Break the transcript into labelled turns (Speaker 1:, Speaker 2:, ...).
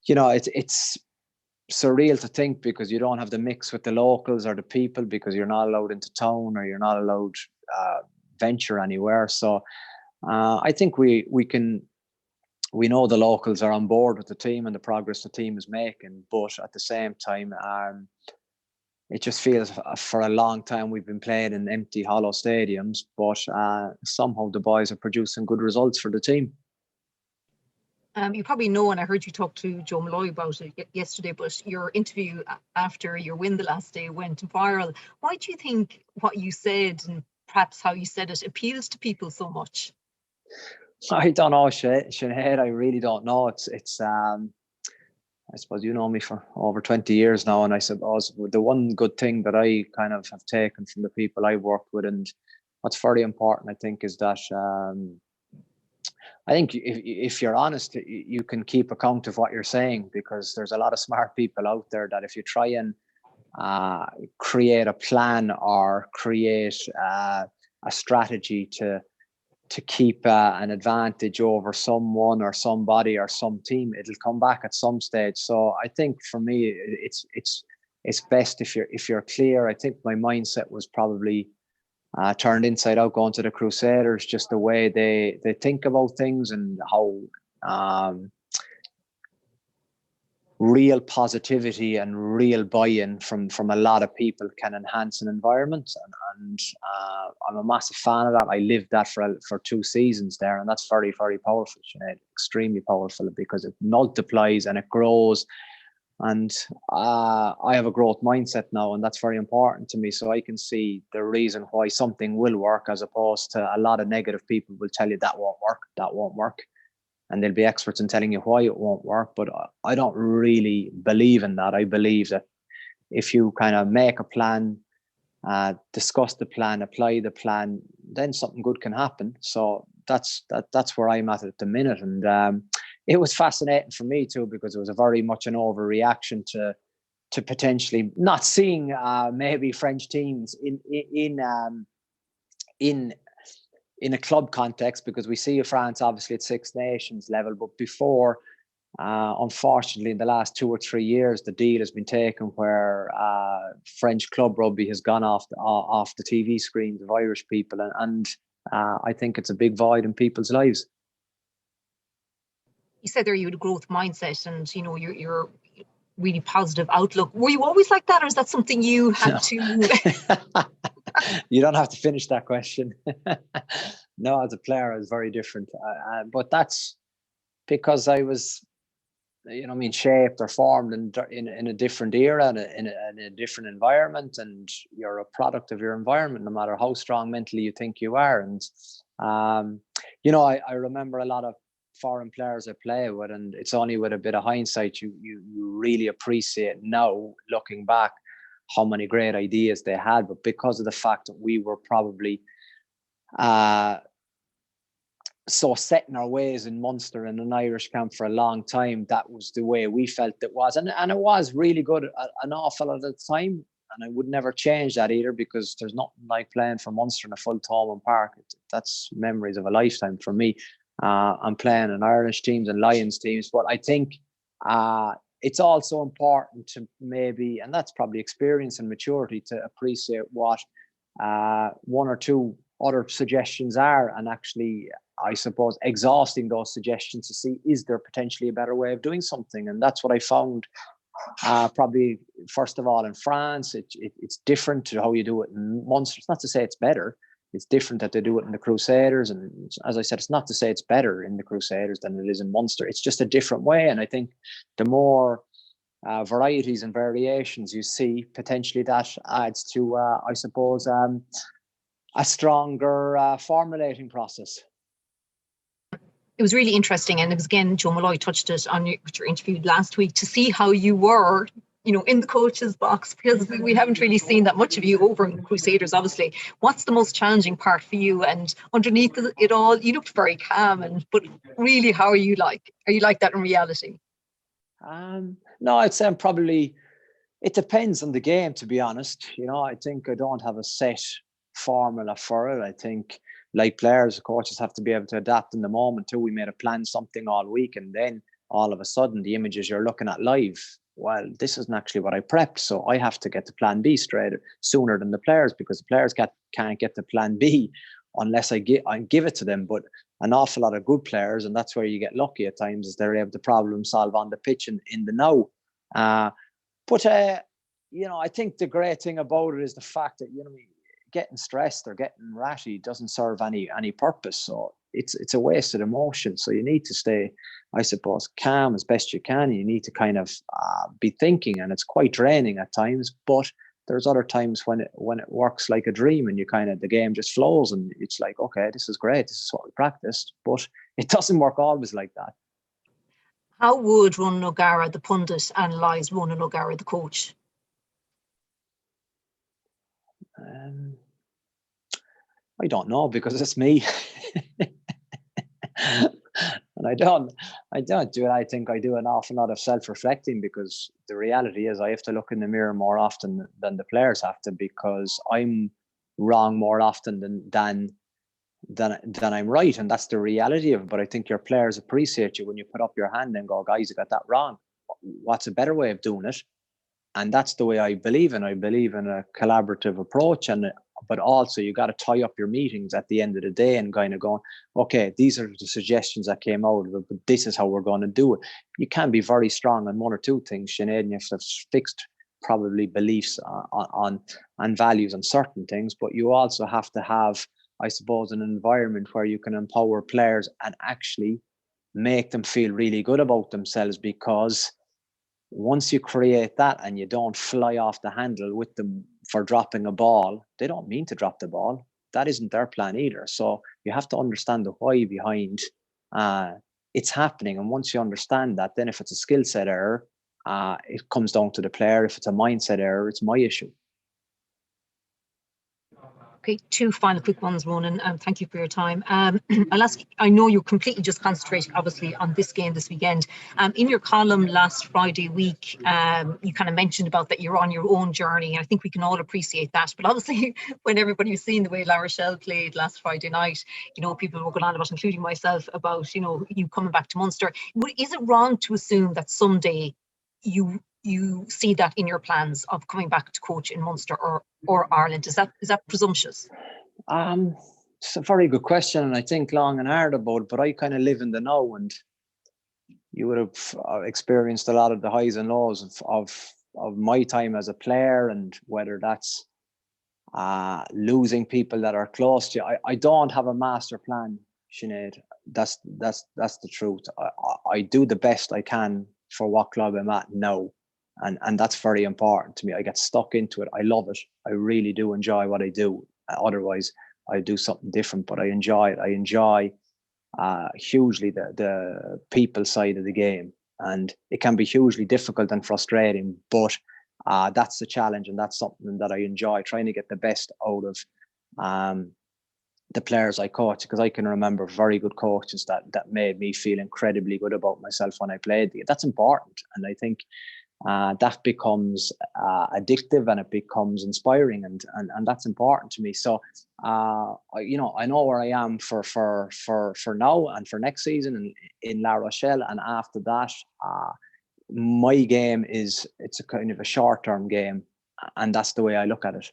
Speaker 1: it's surreal to think, because you don't have the mix with the locals or the people, because you're not allowed into town, or you're not allowed venture anywhere. So I think we know the locals are on board with the team and the progress the team is making, but at the same time, it just feels for a long time we've been playing in empty, hollow stadiums, but somehow the boys are producing good results for the team.
Speaker 2: You probably know, and I heard you talk to Joe Malloy about it yesterday, but your interview after your win the last day went viral. Why do you think what you said, and perhaps how you said it, appeals to people so much?
Speaker 1: I don't know, Sinead. I really don't know. It's I suppose you know me for over 20 years now, and I suppose the one good thing that I kind of have taken from the people I've worked with, and what's very important, I think, is that I think if you're honest, you can keep account of what you're saying, because there's a lot of smart people out there that if you try and create a plan or create a strategy to keep an advantage over someone or somebody or some team, it'll come back at some stage. So I think for me, it's best if you're clear. I think my mindset was probably turned inside out going to the Crusaders, just the way they think about things, and how real positivity and real buy-in from a lot of people can enhance an environment, and I'm a massive fan of that. I lived that for 2 seasons there, and that's very, very powerful, Sinead. Extremely powerful, because it multiplies and it grows, and I have a growth mindset now, and that's very important to me. So I can see the reason why something will work, as opposed to a lot of negative people will tell you that won't work. And they'll be experts in telling you why it won't work. But I don't really believe in that. I believe that if you kind of make a plan, discuss the plan, apply the plan, then something good can happen. So that's where I'm at the minute. And it was fascinating for me too, because it was a very much an overreaction to potentially not seeing maybe French teams in a club context, because we see France obviously at Six Nations level, but before, unfortunately, in the last 2 or 3 years, the deal has been taken where French club rugby has gone off the TV screens of Irish people, and I think it's a big void in people's lives.
Speaker 2: You said there you had a growth mindset, and you're really positive outlook. Were you always like that, or is that something you had to?
Speaker 1: You don't have to finish that question. No, as a player, I was very different. But that's because I was, shaped or formed in a different era, in a different environment, and you're a product of your environment, no matter how strong mentally you think you are. And, I remember a lot of foreign players I play with, and it's only with a bit of hindsight you really appreciate now, looking back, how many great ideas they had. But because of the fact that we were probably so set in our ways in Munster and an Irish camp for a long time, that was the way we felt it was, and it was really good an awful lot of the time. And I would never change that either, because there's nothing like playing for Munster in a full Thomond Park. That's memories of a lifetime for me. I'm playing in Irish teams and Lions teams, but I think it's also important to maybe, and that's probably experience and maturity, to appreciate what 1 or 2 other suggestions are, and actually, I suppose, exhausting those suggestions to see, is there potentially a better way of doing something? And that's what I found, probably first of all in France. It's different to how you do it in Munster. It's not to say it's better. It's different that they do it in the Crusaders, and as I said, it's not to say it's better in the Crusaders than it is in Munster. It's just a different way, and I think the more varieties and variations you see, potentially that adds to, I suppose, a stronger formulating process.
Speaker 2: It was really interesting, and it was, again, Joe Malloy touched it on your interview last week, to see how you were, in the coach's box, because we haven't really seen that much of you over in the Crusaders, obviously. What's the most challenging part for you? And underneath it all, you looked very calm, but really, how are you like? Are you like that in reality?
Speaker 1: No, I'd say probably, it depends on the game, to be honest. I think I don't have a set formula for it. I think, like players, coaches have to be able to adapt in the moment too. We may have planned something all week, and then all of a sudden the images you're looking at live, well, this isn't actually what I prepped, so I have to get to plan B straight sooner than the players, because the players can't get to plan B unless I give it to them. But an awful lot of good players, and that's where you get lucky at times, is they're able to problem solve on the pitch in the now. But I think the great thing about it is the fact that, getting stressed or getting ratty doesn't serve any purpose. So it's a wasted emotion. So you need to stay, I suppose, calm as best you can. You need to kind of be thinking, and it's quite draining at times. But there's other times when it works like a dream, and the game just flows, and it's like, okay, this is great. This is what we practiced. But it doesn't work always like that.
Speaker 2: How would Ronan O'Gara, the pundit, analyse Ronan O'Gara, the coach?
Speaker 1: I don't know, because it's me. And I don't do it. I think I do an awful lot of self-reflecting, because the reality is I have to look in the mirror more often than the players have to, because I'm wrong more often than I'm right, and that's the reality of it. But I think your players appreciate you when you put up your hand and go, guys, you got that wrong. What's a better way of doing it? And that's the way I believe in. I believe in a collaborative approach, but also you got to tie up your meetings at the end of the day and kind of going, okay, these are the suggestions that came out of it, but this is how we're going to do it. You can be very strong on one or two things, Sinead, and you have to have fixed probably beliefs on values on certain things, but you also have to have, I suppose, an environment where you can empower players and actually make them feel really good about themselves, because once you create that and you don't fly off the handle with them for dropping a ball, they don't mean to drop the ball. That isn't their plan either. So you have to understand the why behind it's happening. And once you understand that, then if it's a skill set error, it comes down to the player. If it's a mindset error, it's my issue.
Speaker 2: Okay, two final quick ones, Ronan. Thank you for your time. I'll ask, I know you're completely just concentrating, obviously, on this game this weekend. In your column last Friday week, you kind of mentioned about that you're on your own journey, and I think we can all appreciate that. But obviously, when everybody was seeing the way La Rochelle played last Friday night, people were going on about, including myself, about, you coming back to Munster. Is it wrong to assume that someday you see that in your plans of coming back to coach in Munster or Ireland? Is that presumptuous?
Speaker 1: It's a very good question, and I think long and hard about it, but I kind of live in the now, and you would have experienced a lot of the highs and lows of my time as a player, and whether that's losing people that are close to you. I don't have a master plan, Sinead. That's the truth. I do the best I can for what club I'm at now. And that's very important to me. I get stuck into it. I love it. I really do enjoy what I do. Otherwise, I do something different, but I enjoy it. I enjoy hugely the people side of the game. And it can be hugely difficult and frustrating, but that's the challenge, and that's something that I enjoy, trying to get the best out of the players I coach, because I can remember very good coaches that made me feel incredibly good about myself when I played. That's important. And I think that becomes addictive, and it becomes inspiring, and that's important to me. So I know where I am for now and for next season in La Rochelle, and after that my game it's a kind of a short-term game, and that's the way I look at it.